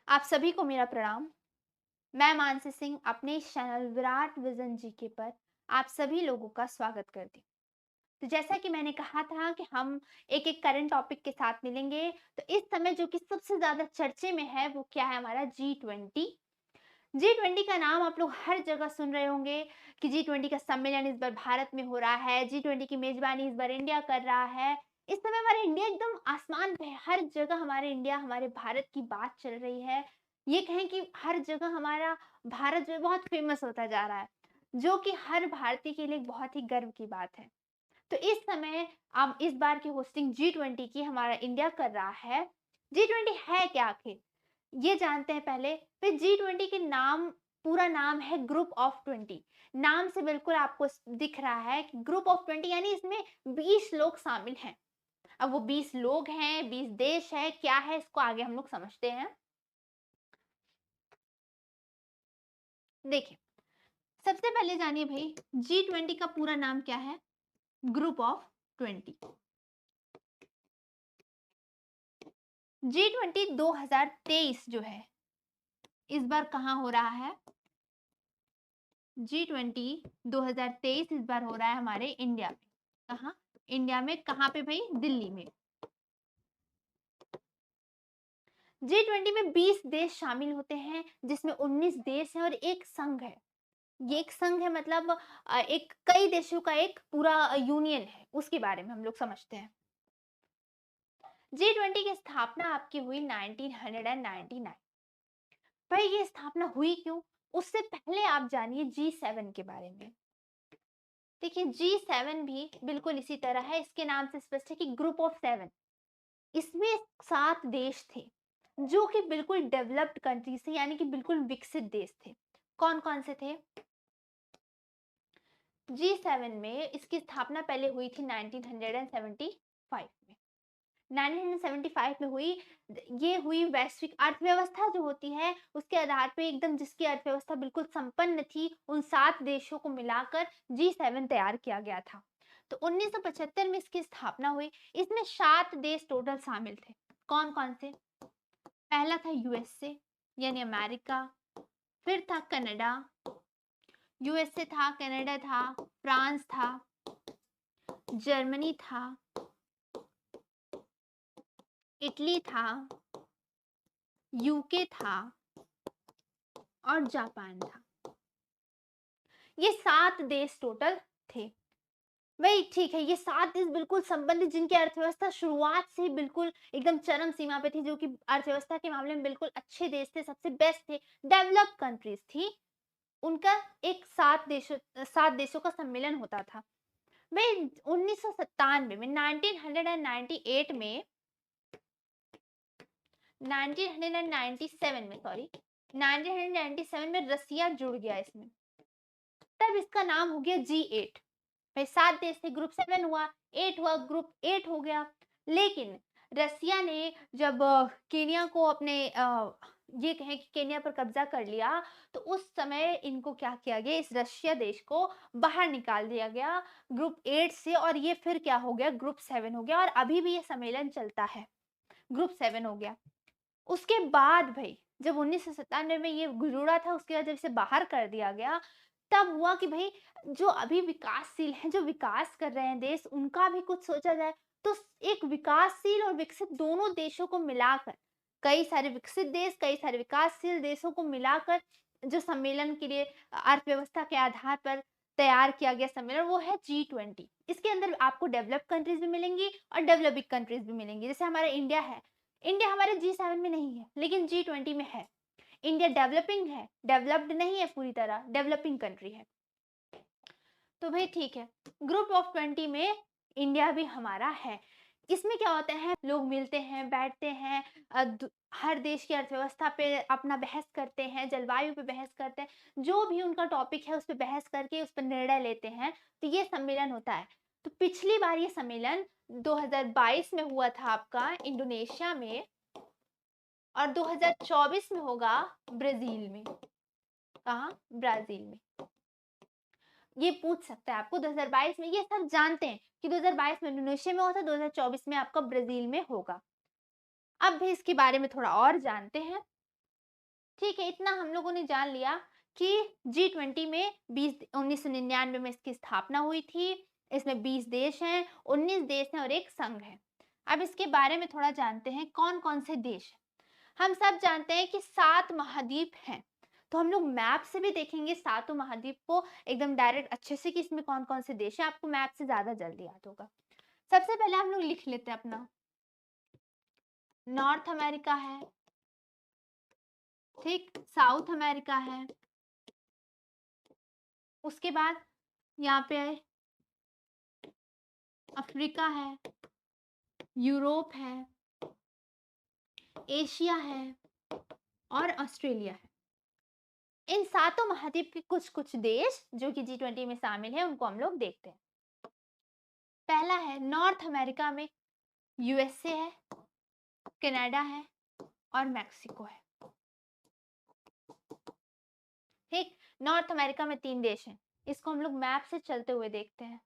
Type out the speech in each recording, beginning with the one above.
आप सभी को मेरा प्रणाम। मैं मानसी सिंह अपने इस चैनल विराट विजन जीके पर आप सभी लोगों का स्वागत करती हूँ। तो जैसा कि मैंने कहा था कि हम एक-एक करंट टॉपिक के साथ मिलेंगे, तो इस समय जो कि सबसे ज़्यादा चर्चे में है वो क्या है हमारा जी20। जी20 का नाम आप लोग हर जगह सुन रहे होंगे कि जी20 का सम्मेलन इस बार भारत में हो रहा है, जी20 की मेज़बानी इस बार इंडिया कर रहा है। इस समय हमारा इंडिया एकदम आसमान पे है, हर जगह हमारे इंडिया, हमारे भारत की बात चल रही है। ये कहें कि हर जगह हमारा भारत जो है बहुत फेमस होता जा रहा है, जो कि हर भारतीय के लिए एक बहुत ही गर्व की बात है। तो इस समय अब इस बार की होस्टिंग जी20 की हमारा इंडिया कर रहा है। जी20 है क्या आखिर? ये जानते हैं पहले। फिर जी20 के नाम पूरा नाम है ग्रुप ऑफ 20। नाम से बिल्कुल आपको दिख रहा है कि ग्रुप ऑफ 20 यानी इसमें 20 लोग शामिल हैं। अब वो 20 लोग हैं, 20 देश है, क्या है इसको आगे हम लोग समझते हैं। देखिए, सबसे पहले जानिए भाई जी20 का पूरा नाम क्या है? Group of 20। जी20 2023 जो है इस बार कहाँ हो रहा है? जी20 2023 इस बार हो रहा है हमारे इंडिया में। कहाँ? इंडिया में कहाँ पे भाई? दिल्ली में। जी20 में 20 देश शामिल होते हैं, जिसमें 19 देश हैं और एक संघ है। ये एक संघ है मतलब एक कई देशों का एक पूरा यूनियन है, उसके बारे में हम लोग समझते हैं। जी20 की स्थापना आपकी हुई 1999। भाई ये स्थापना हुई क्यों? उससे पहले आप जानिए जी7 के बारे में। देखिए जी7 भी बिल्कुल इसी तरह है, इसके नाम से स्पष्ट है कि ग्रुप ऑफ 7। इसमें 7 देश थे, जो कि बिल्कुल डेवलप्ड कंट्रीज थे यानी कि बिल्कुल विकसित देश थे। कौन-कौन से थे? जी7 में इसकी स्थापना पहले हुई थी 1975 में। 1975 में हुई। ये हुई वैश्विक अर्थव्यवस्था जो होती है उसके आधार पे एकदम जिसकी अर्थव्यवस्था बिल्कुल संपन्न थी, उन 7 देशों को मिलाकर जी7 तैयार किया गया था। तो 1975 में इसकी स्थापना हुई। इसमें 7 देश टोटल शामिल थे। कौन-कौन से? पहला था यूएसए यानी अमेरिका, फिर था कनाडा, यूएसए था, कनाडा था, फ्रांस था, जर्मनी था, इटली था, यूके था और जापान था। ये 7 देश टोटल थे। वही ठीक है, ये 7 देश बिल्कुल संबंधित जिनकी अर्थव्यवस्था शुरुआत से ही बिल्कुल एकदम चरम सीमा पे थी, जो कि अर्थव्यवस्था के मामले में बिल्कुल अच्छे देश थे, सबसे बेस्ट थे, डेवलप्ड कंट्रीज़ थी। उनका एक 7 देशों का सम्मेलन होता था। वही 1997 में 1998 में 1997 में सॉरी 1997 में रसिया जुड़ गया इसमें। तब इसका नाम हो गया जी8। भाई 7 देश थे, ग्रुप 7 हुआ, 8 हुआ, ग्रुप 8 हो गया। लेकिन रसिया ने जब केन्या को अपने ये कहें कि केन्या पर कब्जा कर लिया, तो उस समय इनको क्या किया गया, इस रशिया देश को बाहर निकाल दिया गया ग्रुप 8 से और ये फिर क्या हो गया, ग्रुप 7 हो गया और अभी भी ये सम्मेलन चलता है, ग्रुप 7 हो गया। उसके बाद भई जब 1997 में ये जुड़ा था, उसके बाद जब इसे बाहर कर दिया गया, तब हुआ कि भई जो अभी विकासशील हैं, जो विकास कर रहे हैं देश, उनका भी कुछ सोचा जाए। तो एक विकासशील और विकसित दोनों देशों को मिलाकर, कई सारे विकसित देश, कई सारे विकासशील देशों को मिलाकर जो सम्मेलन के लिए अर्थव्यवस्था के आधार पर तैयार किया गया सम्मेलन, वो है जी20। इसके अंदर आपको डेवलप्ड कंट्रीज़ भी मिलेंगी और डेवलपिंग कंट्रीज़ भी मिलेंगी। जैसे हमारा इंडिया है, इंडिया हमारे जी7 में नहीं है, लेकिन जी20 में है। इंडिया डेवलपिंग है, डेवलप्ड नहीं है पूरी तरह, डेवलपिंग कंट्री है। तो भाई ठीक है, ग्रुप ऑफ 20 में इंडिया भी हमारा है। इसमें क्या होता है, लोग मिलते हैं, बैठते हैं, हर देश की अर्थव्यवस्था पे अपना बहस करते हैं, जलवायु पे बहस करते हैं, जो भी उनका टॉपिक है उस पे बहस करके उस पर निर्णय लेते हैं। तो ये सम्मेलन होता है। तो पिछली बार ये सम्मेलन 2022 में हुआ था आपका इंडोनेशिया में और 2024 में होगा ब्राज़ील में। कहाँ? ब्राज़ील में। ये पूछ सकता है आपको 2022 में, ये सब जानते हैं कि 2022 में इंडोनेशिया में हुआ था, 2024 में आपका ब्राज़ील में होगा। अब भी इसके बारे में थोड़ा और जानते हैं। ठीक है, इतना हम लोगों ने जान लिया कि G20 में 1999 में इसकी स्थापना हुई थी। इसमें 20 देश हैं, 19 देश हैं और एक संघ है। अब इसके बारे में थोड़ा जानते हैं, कौन-कौन से देश हैं। हम सब जानते हैं कि 7 महाद्वीप हैं, तो हम लोग मैप से भी देखेंगे सातों महाद्वीप को एकदम डायरेक्ट अच्छे से कि इसमें कौन-कौन से देश हैं, आपको मैप से ज़्यादा जल्दी याद होगा। सबसे पहले हम लोग लिख लेते हैं अपना, नॉर्थ अमेरिका है, ठीक, साउथ अमेरिका है, उसके बाद यहाँ पे अफ्रीका है, यूरोप है, एशिया है और ऑस्ट्रेलिया है। इन सातों महाद्वीप के कुछ कुछ देश जो कि G20 में शामिल है उनको हम लोग देखते हैं। पहला है नॉर्थ अमेरिका में यूएसए है, कनाडा है और मैक्सिको है। ठीक, नॉर्थ अमेरिका में 3 देश हैं, इसको हम लोग मैप से चलते हुए देखते हैं।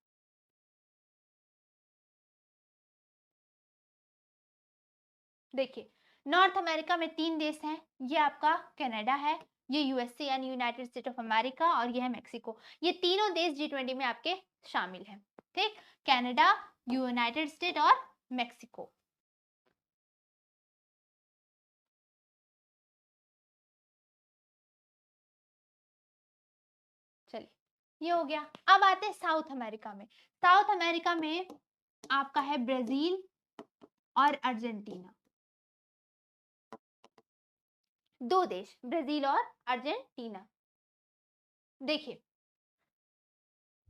देखिए, नॉर्थ अमेरिका में 3 देश हैं, ये आपका कनाडा है, ये यूएसए यानी यूनाइटेड स्टेट ऑफ अमेरिका और ये है मैक्सिको। ये तीनों देश G20 में आपके शामिल हैं। ठीक, कनाडा, यूनाइटेड स्टेट और मैक्सिको। चलिए, ये हो गया। अब आते हैं साउथ अमेरिका में। साउथ अमेरिका में आपका है ब्राजील और अर्जेंटीना, 2 देश, ब्राजील और अर्जेंटीना। देखिए,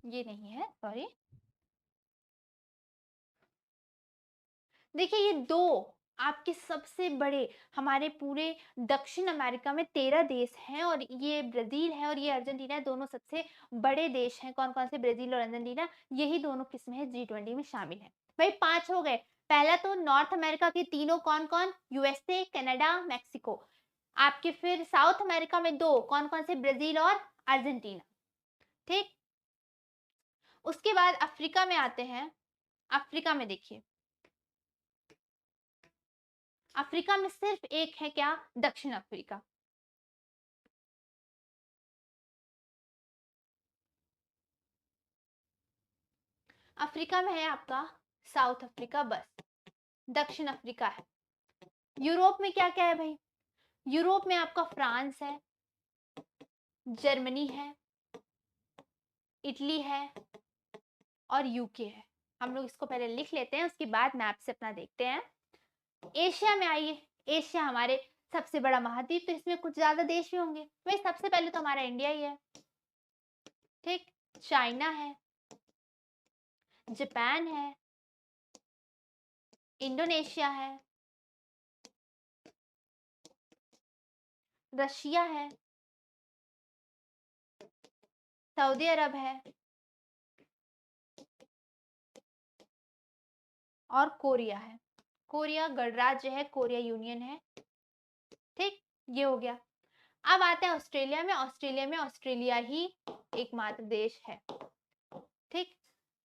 ये नहीं है, सॉरी। देखिए, ये 2 आपके सबसे बड़े, हमारे पूरे दक्षिण अमेरिका में 13 देश हैं और ये ब्राजील है और ये अर्जेंटीना है, दोनों सबसे बड़े देश हैं। कौन-कौन से? ब्राजील और अर्जेंटीना, यही दोनों किस्में हैं G20 में शामिल हैं। भाई 5 हो गए। पहला तो नॉर्थ अमेरिका के तीनों कौन-कौन? USA, Canada, Mexico. आपके फिर साउथ अमेरिका में 2 कौन-कौन से? ब्राजील और अर्जेंटीना। ठीक? उसके बाद अफ्रीका में आते हैं। अफ्रीका में देखिए, अफ्रीका में सिर्फ एक है, क्या? दक्षिण अफ्रीका। अफ्रीका में है आपका साउथ अफ्रीका, बस। दक्षिण अफ्रीका है। यूरोप में क्या क्या है भाई? यूरोप में आपका फ्रांस है, जर्मनी है, इटली है और यूके है। हम लोग इसको पहले लिख लेते हैं, उसके बाद मैप से अपना देखते हैं। एशिया में आइए। एशिया हमारे सबसे बड़ा महाद्वीप, तो इसमें कुछ ज्यादा देश भी होंगे। भाई सबसे पहले तो हमारा इंडिया ही है। ठीक, चाइना है, जापान है, इंडोनेशिया है, रशिया है, सऊदी अरब है और कोरिया है। कोरिया गणराज्य है, कोरिया यूनियन है। ठीक, ये हो गया। अब आते हैं ऑस्ट्रेलिया में। ऑस्ट्रेलिया में ऑस्ट्रेलिया ही एकमात्र देश है। ठीक,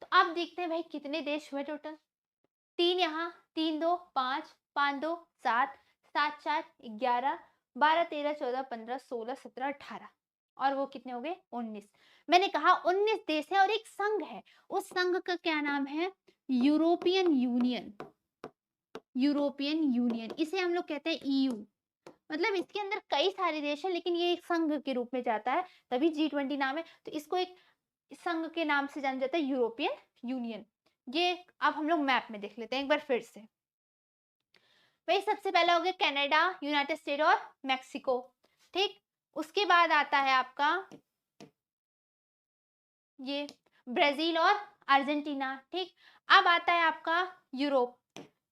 तो अब देखते हैं भाई कितने देश हुए टोटल। 3 यहाँ, 3 2 5, 5 2 7, 7 4 11, 12 13 14 15 16 17 18 और वो कितने हो गए? 19। मैंने कहा 19 देश है और एक संघ है। उस संघ का क्या नाम है? European union. यूरोपियन यूनियन, इसे हम लोग कहते हैं ईयू। मतलब इसके अंदर कई सारे देश हैं, लेकिन ये एक संघ के रूप में जाता है, तभी G20 नाम है। तो इसको एक संघ के नाम से जाना जाता है, यूरोपियन यूनियन। ये अब हम लोग मैप में देख लेते हैं एक बार फिर से। भाई सबसे पहला हो गया कनाडा, यूनाइटेड स्टेट और मैक्सिको। ठीक, उसके बाद आता है आपका ये ब्राजील और अर्जेंटीना। ठीक, अब आता है आपका यूरोप।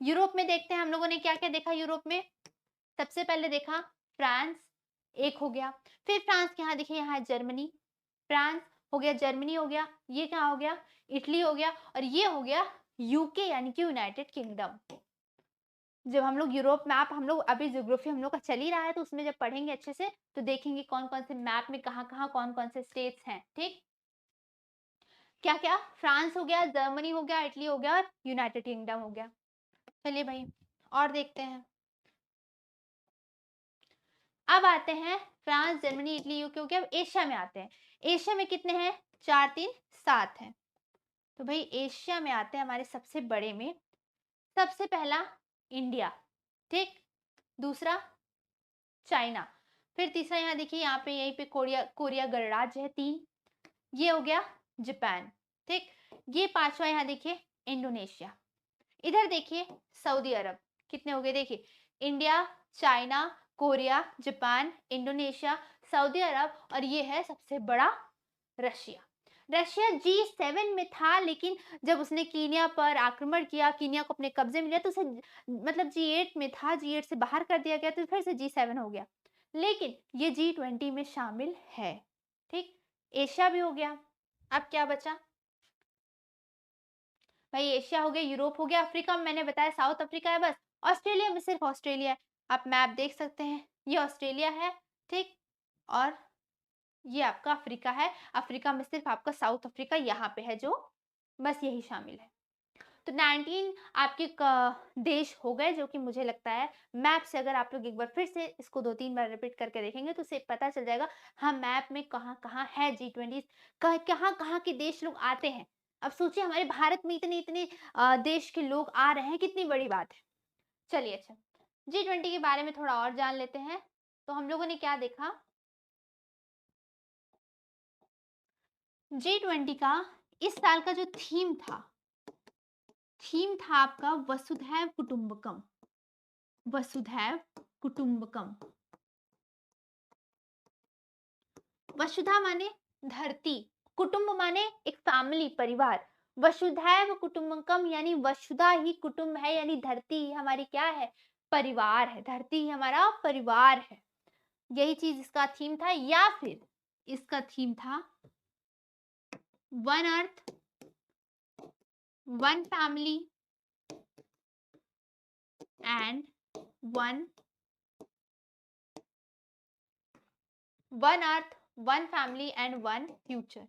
यूरोप में देखते हैं हम लोगों ने क्या क्या देखा। यूरोप में सबसे पहले देखा फ्रांस, एक हो गया। फिर फ्रांस के यहाँ देखिए, यहाँ है जर्मनी। फ्रांस हो गया, जर्मनी हो गया, ये क्या हो गया? इटली हो गया और ये हो गया यूके यानी कि यूनाइटेड किंगडम। जब हम लोग यूरोप मैप, हम लोग अभी ज्योग्राफी हम लोग का चल ही रहा है, तो उसमें जब पढ़ेंगे अच्छे से तो देखेंगे कौन कौन से मैप में कहाँ कहाँ कौन कौन से स्टेट्स हैं। ठीक, क्या क्या? फ्रांस हो गया, जर्मनी हो गया, इटली हो गया और यूनाइटेड किंगडम हो गया। चलिए भाई और देखते हैं। अब आते हैं फ्रांस, जर्मनी, इटली, यूके हो गया। अब एशिया में आते हैं। एशिया में कितने हैं? 4, 3, 7 हैं। तो भाई एशिया में आते हैं हमारे सबसे बड़े में। सबसे पहला इंडिया, ठीक, दूसरा चाइना, फिर तीसरा यहाँ देखिए, यहाँ पे यहीं पे कोरिया, कोरिया गणराज्य है 3, ये हो गया जापान, ठीक। ये पांचवा यहाँ देखिए इंडोनेशिया। इधर देखिए सऊदी अरब, कितने हो गए देखिए, India, China, Korea, Japan, Indonesia, Saudi Arab, और ये है सबसे बड़ा रशिया। रशिया G7 में था, लेकिन जब उसने कीनिया पर आक्रमण किया, कीनिया को अपने कब्जे में लिया, तो उसे मतलब G8 में था, G8 से बाहर कर दिया गया, तो फिर से G7 हो गया, लेकिन ये G20 में शामिल है, ठीक। एशिया भी हो गया। अब क्या बचा भाई? एशिया हो गया, यूरोप हो गया, अफ्रीका में मैंने बताया साउथ अफ्रीका है बस। ऑस्ट्रेलिया में सिर्फ ऑस्ट्रेलिया है। आप मैप देख सकते हैं, ये ऑस्ट्रेलिया है, ठीक, और ये आपका अफ्रीका है। अफ्रीका में सिर्फ आपका साउथ अफ्रीका यहाँ पे है, जो बस यही शामिल है। तो 19 आपके देश हो गए, जो कि मुझे लगता है मैप से अगर आप लोग एक बार फिर से इसको 2-3 बार रिपीट करके देखेंगे तो उसे पता चल जाएगा हाँ मैप में कहाँ कहाँ है G20, कहाँ कहाँ के देश लोग आते हैं। अब सोचिए हमारे भारत में इतने इतने देश के लोग आ रहे हैं, कितनी बड़ी बात है। चलिए अच्छा, G20 के बारे में थोड़ा और जान लेते हैं। तो हम लोगों ने क्या देखा, G20 का इस साल का जो थीम था, थीम था आपका वसुधैव कुटुंबकम। वसुधैव कुटुंबकम। वसुधा माने धरती, कुटुंब माने एक फैमिली, परिवार। वसुधैव कुटुंबकम यानी वसुधा ही कुटुंब है, यानी धरती ही हमारी क्या है? परिवार है। धरती ही हमारा परिवार है। यही चीज इसका थीम था, या फिर इसका थीम था one earth, one family and one one earth, one family and one future.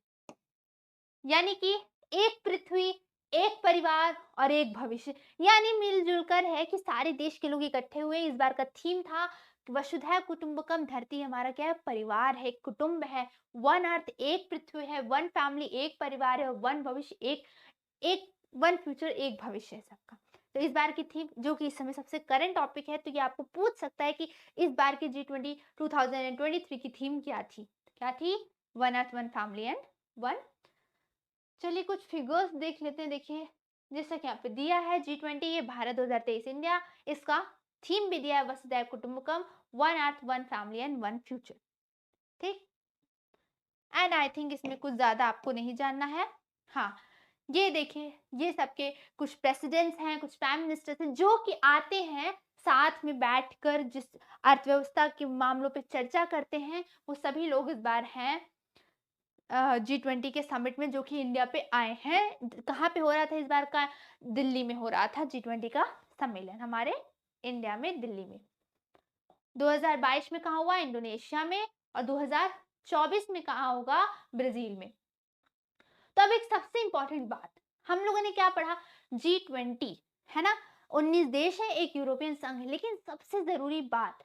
यानी कि एक पृथ्वी, एक परिवार और एक भविष्य, यानी मिलजुल कर है कि सारे देश के लोग इकट्ठे हुए। इस बार का थीम था वसुधैव कुटुंबकम, धरती हमारा क्या है? परिवार है, कुटुंब है। वन अर्थ एक पृथ्वी है, वन फैमिली एक परिवार है, और वन भविष्य एक एक वन फ्यूचर एक भविष्य है सबका। तो इस बार की थीम, जो कि इस समय सबसे करंट टॉपिक है, तो ये आपको पूछ सकता है कि इस बार की G20 2023 की थीम क्या थी? क्या थी? One earth, one family and one. चलिए कुछ फिगर्स देख लेते हैं। देखिए जैसा कि यहाँ पे दिया है G20, ये भारत 2023 इंडिया, इसका थीम भी दिया है वसुधैव कुटुंबकम, one earth, one family and one future, ठीक। एंड आई थिंक इसमें कुछ ज्यादा आपको नहीं जानना है। हाँ, ये देखिए, ये सबके कुछ प्रेसिडेंट्स हैं, कुछ प्राइम मिनिस्टर्स हैं, जो कि आते हैं साथ में बैठकर जिस अर्थव्यवस्था के मामलों पे चर्चा करते हैं, वो सभी लोग इस बार हैं G20 के समिट में, जो कि इंडिया पे आए हैं। कहाँ पे हो रहा था इस बार का? दिल्ली में हो रहा था G20 का सम्मेलन, हमारे इंडिया में, दिल्ली में। 2022 में कहाँ हुआ? इंडोनेशिया में। और 2024 में कहाँ होगा? ब्राजील में। तो अब एक सबसे इंपॉर्टेंट बात, हम लोगों ने क्या पढ़ा? G20 है ना, 19 देश है, एक यूरोपियन संघ है, लेकिन सबसे जरूरी बात,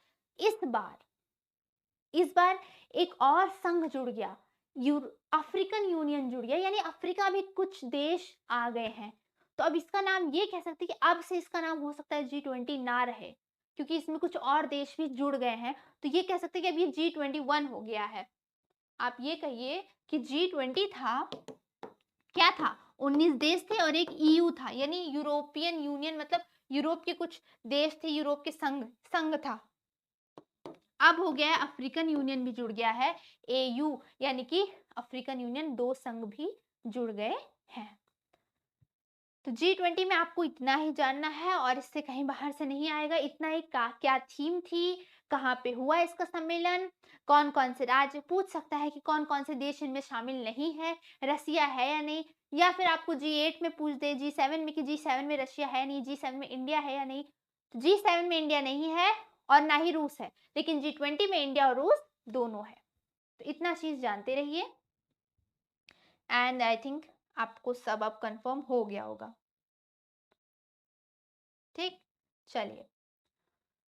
इस बार एक और संघ जुड़ गया, अफ्रीकन यूनियन जुड़ गया, यानी अफ्रीका भी कुछ देश आ गए हैं। तो अब इसका नाम ये कह सकते हैं कि अब से इसका नाम हो सकता है G20 ना रहे, क्योंकि इसमें कुछ और देश भी जुड़ गए हैं। तो ये कह सकते हैं कि अब ये G21 हो गया है। आप ये कहिए कि G20 था, क्या था? 19 देश थे और एक EU था, यानी यूरोपियन यूनियन, मतलब यूरोप के कुछ देश थे, यूरोप के संघ था। अब हो गया है अफ्रीकन यूनियन भी जुड़ गया है, AU, यानी कि अफ्रीकन यूनियन, 2 संघ भी जुड़ गए हैं। तो G20 में आपको इतना ही जानना है और इससे कहीं बाहर से नहीं आएगा। इतना ही क्या थीम थी, कहाँ पे हुआ इसका सम्मेलन, कौन कौन से राज्य, पूछ सकता है कि कौन कौन से देश इनमें शामिल नहीं है, रसिया है या नहीं, या फिर आपको G8 में पूछ दे, G7 में, कि G7 में रशिया है नहीं, G7 में इंडिया है या नहीं। तो G7 में इंडिया नहीं है और ना ही रूस है, लेकिन G20 में इंडिया और रूस दोनों है। तो इतना चीज जानते रहिए एंड आई थिंक आपको सब अब कंफर्म हो गया होगा, ठीक। चलिए,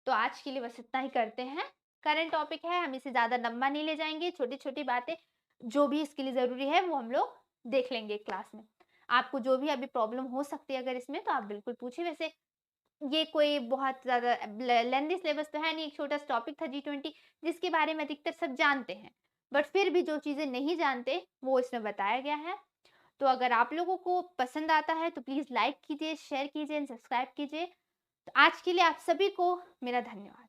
तो आज के लिए बस इतना ही करते हैं। करंट टॉपिक है, हम इसे ज़्यादा लंबा नहीं ले जाएँगे, छोटी-छोटी बातें जो भी इसके लिए ज़रूरी है वो हम लोग देख लेंगे क्लास में। आपको जो भी अभी प्रॉब्लम हो सकती है अगर इसमें तो आप बिल्कुल पूछिए। वैसे ये कोई बहुत ज़्यादा लेंथी सिलेबस तो है नहीं, एक छोटा-सा टॉपिक था G20 जिसके बारे में अधिकतर सब जानते हैं। बट फिर भी जो चीज़ें नहीं जानते वो इसमें बताया गया है। तो अगर आप लोगों को पसंद आता है तो प्लीज़ लाइक कीजिए, शेयर कीजिए एंड सब्सक्राइब कीजिए। तो आज के लिए आप सभी को मेरा धन्यवाद।